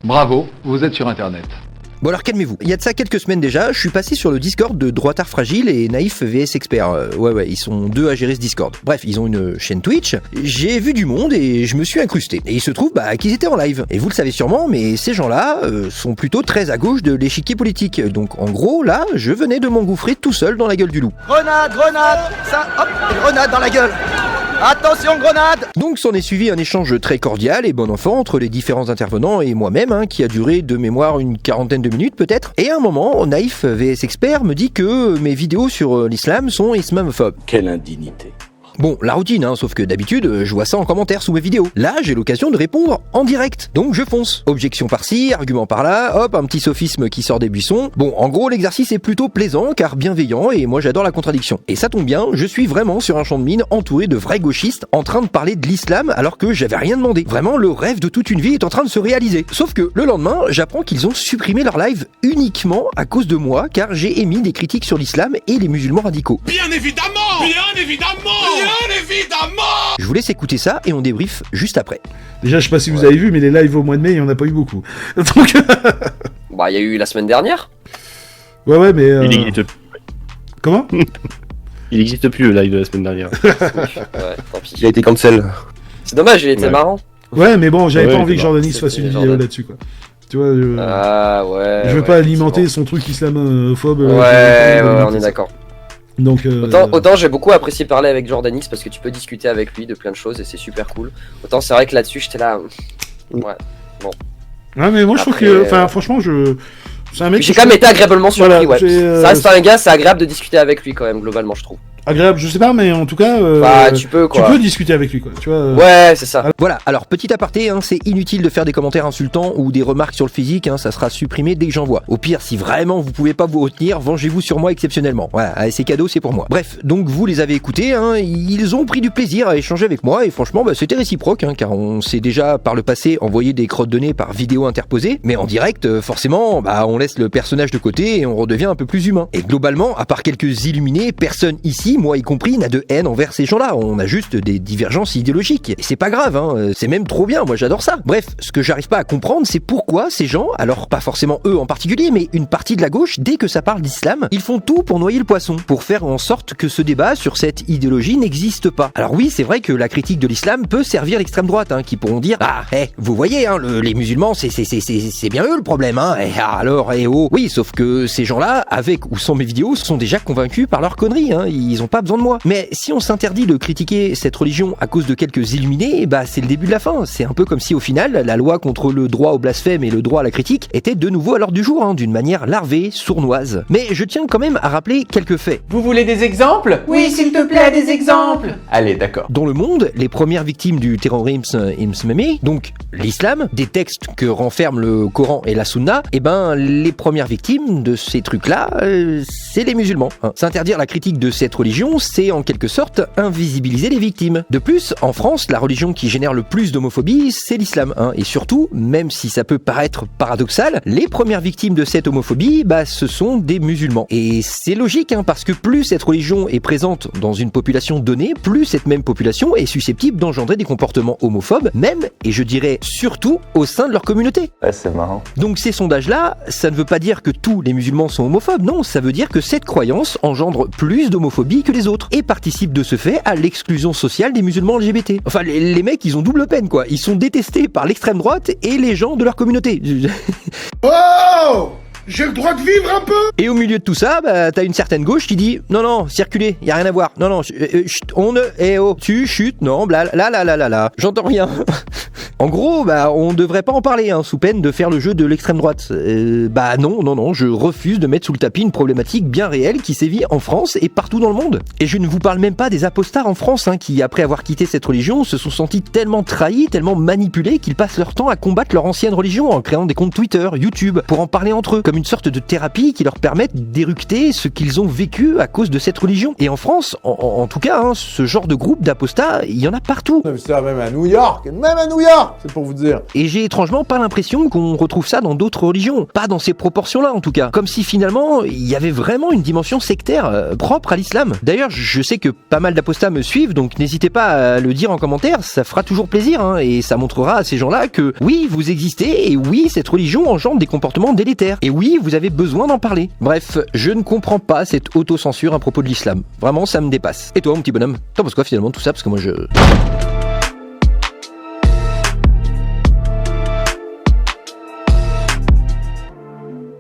Bravo, vous êtes sur Internet. Bon alors calmez-vous, il y a de ça quelques semaines déjà, je suis passé sur le Discord de Droitard Fragile et Naïf VS Expert. Ouais, ils sont deux à gérer ce Discord. Bref, ils ont une chaîne Twitch, j'ai vu du monde et je me suis incrusté. Et il se trouve qu'ils étaient en live. Et vous le savez sûrement, mais ces gens-là sont plutôt très à gauche de l'échiquier politique. Donc en gros, là, je venais de m'engouffrer tout seul dans la gueule du loup. Grenade, ça, hop, grenade dans la gueule. Attention, grenade! Donc s'en est suivi un échange très cordial et bon enfant entre les différents intervenants et moi-même, qui a duré de mémoire une quarantaine de minutes peut-être. Et à un moment, Naïf VS Expert me dit que mes vidéos sur l'islam sont islamophobes. Quelle indignité. Bon, la routine, sauf que d'habitude, je vois ça en commentaire sous mes vidéos. Là, j'ai l'occasion de répondre en direct, donc je fonce. Objection par-ci, argument par-là, hop, un petit sophisme qui sort des buissons. Bon, en gros, l'exercice est plutôt plaisant, car bienveillant, et moi j'adore la contradiction. Et ça tombe bien, je suis vraiment sur un champ de mine entouré de vrais gauchistes, en train de parler de l'islam alors que j'avais rien demandé. Vraiment, le rêve de toute une vie est en train de se réaliser. Sauf que, le lendemain, j'apprends qu'ils ont supprimé leur live uniquement à cause de moi, car j'ai émis des critiques sur l'islam et les musulmans radicaux. Bien évidemment! Bien évidemment! Bien évidemment! Je vous laisse écouter ça et on débrief juste après. Déjà, je sais pas si vous avez vu, mais les lives au mois de mai, il y en a pas eu beaucoup. Donc... Bah, il y a eu la semaine dernière. Ouais, mais... Il existe plus. Comment? Il n'existe plus le live de la semaine dernière. Ouais, tant pis. Il a été cancel. C'est dommage, il était marrant. Ouais, mais bon, j'avais pas envie que marrant. Jordanis fasse une vidéo là-dessus, quoi. Tu vois, Ah ouais. je veux pas alimenter son truc islamophobe. Ouais, on est d'accord. Donc, autant j'ai beaucoup apprécié parler avec Jordanis parce que tu peux discuter avec lui de plein de choses et c'est super cool. Autant c'est vrai que là-dessus j'étais là. Ouais, bon. Ouais, mais moi je trouve que. Enfin, franchement, c'est un mec. J'ai quand même été agréablement surpris, ouais. Ça reste un gars, c'est agréable de discuter avec lui quand même, globalement, je trouve. Agréable, je sais pas, mais en tout cas. Bah, tu peux quoi. Tu peux discuter avec lui, quoi. Tu vois. Ouais, c'est ça. Voilà, alors petit aparté, c'est inutile de faire des commentaires insultants ou des remarques sur le physique, ça sera supprimé dès que j'en vois. Au pire, si vraiment vous pouvez pas vous retenir, vengez-vous sur moi exceptionnellement. Voilà, allez, c'est cadeau, c'est pour moi. Bref, donc vous les avez écoutés, ils ont pris du plaisir à échanger avec moi et franchement, c'était réciproque, car on s'est déjà par le passé envoyé des crottes de nez par vidéo interposée, mais en direct, forcément, on laisse le personnage de côté et on redevient un peu plus humain. Et globalement, à part quelques illuminés, personne ici, moi y compris, n'a de haine envers ces gens-là. On a juste des divergences idéologiques. Et c'est pas grave, c'est même trop bien, moi j'adore ça. Bref, ce que j'arrive pas à comprendre, c'est pourquoi ces gens, alors pas forcément eux en particulier, mais une partie de la gauche, dès que ça parle d'islam, ils font tout pour noyer le poisson, pour faire en sorte que ce débat sur cette idéologie n'existe pas. Alors oui, c'est vrai que la critique de l'islam peut servir l'extrême droite, qui pourront dire vous voyez, les musulmans, c'est bien eux le problème, oui, sauf que ces gens-là, avec ou sans mes vidéos, sont déjà convaincus par leurs conneries, ils ont pas besoin de moi. Mais si on s'interdit de critiquer cette religion à cause de quelques illuminés, c'est le début de la fin. C'est un peu comme si au final, la loi contre le droit au blasphème et le droit à la critique était de nouveau à l'ordre du jour, d'une manière larvée, sournoise. Mais je tiens quand même à rappeler quelques faits. Vous voulez des exemples? Oui, s'il te plaît, des exemples. Allez, d'accord. Dans le monde, les premières victimes du terrorisme islamique, donc l'islam, des textes que renferment le Coran et la Sunna, les premières victimes de ces trucs-là, c'est les musulmans. S'interdire la critique de cette religion, c'est en quelque sorte invisibiliser les victimes. De plus, en France, la religion qui génère le plus d'homophobie, c'est l'islam. Et surtout, même si ça peut paraître paradoxal, les premières victimes de cette homophobie, ce sont des musulmans. Et c'est logique, parce que plus cette religion est présente dans une population donnée, plus cette même population est susceptible d'engendrer des comportements homophobes, même, et je dirais surtout, au sein de leur communauté. Ouais, c'est marrant. Donc ces sondages-là, ça ne veut pas dire que tous les musulmans sont homophobes, non, ça veut dire que cette croyance engendre plus d'homophobie que les autres, et participe de ce fait à l'exclusion sociale des musulmans LGBT. Enfin, les mecs, ils ont double peine, quoi. Ils sont détestés par l'extrême droite et les gens de leur communauté. Oh! J'ai le droit de vivre un peu! Et au milieu de tout ça, t'as une certaine gauche qui dit non, circulez, y a rien à voir. Non, chut, on ne, tu chutes, non, là, j'entends rien. En gros, on devrait pas en parler, sous peine de faire le jeu de l'extrême droite. Non, je refuse de mettre sous le tapis une problématique bien réelle qui sévit en France et partout dans le monde. Et je ne vous parle même pas des apostats en France, qui, après avoir quitté cette religion, se sont sentis tellement trahis, tellement manipulés qu'ils passent leur temps à combattre leur ancienne religion en créant des comptes Twitter, YouTube, pour en parler entre eux, comme une sorte de thérapie qui leur permette d'éructer ce qu'ils ont vécu à cause de cette religion. Et en France, en tout cas, hein, ce genre de groupe d'apostats, il y en a partout. Ça, même à New York, c'est pour vous dire. Et j'ai étrangement pas l'impression qu'on retrouve ça dans d'autres religions. Pas dans ces proportions-là, en tout cas. Comme si finalement, il y avait vraiment une dimension sectaire propre à l'islam. D'ailleurs, je sais que pas mal d'apostats me suivent, donc n'hésitez pas à le dire en commentaire, ça fera toujours plaisir, hein, et ça montrera à ces gens-là que oui, vous existez, et oui, cette religion engendre des comportements délétères. Et oui, vous avez besoin d'en parler. Bref, je ne comprends pas cette autocensure à propos de l'islam. Vraiment, ça me dépasse. Et toi, mon petit bonhomme, t'en penses quoi finalement de tout ça? Parce que moi,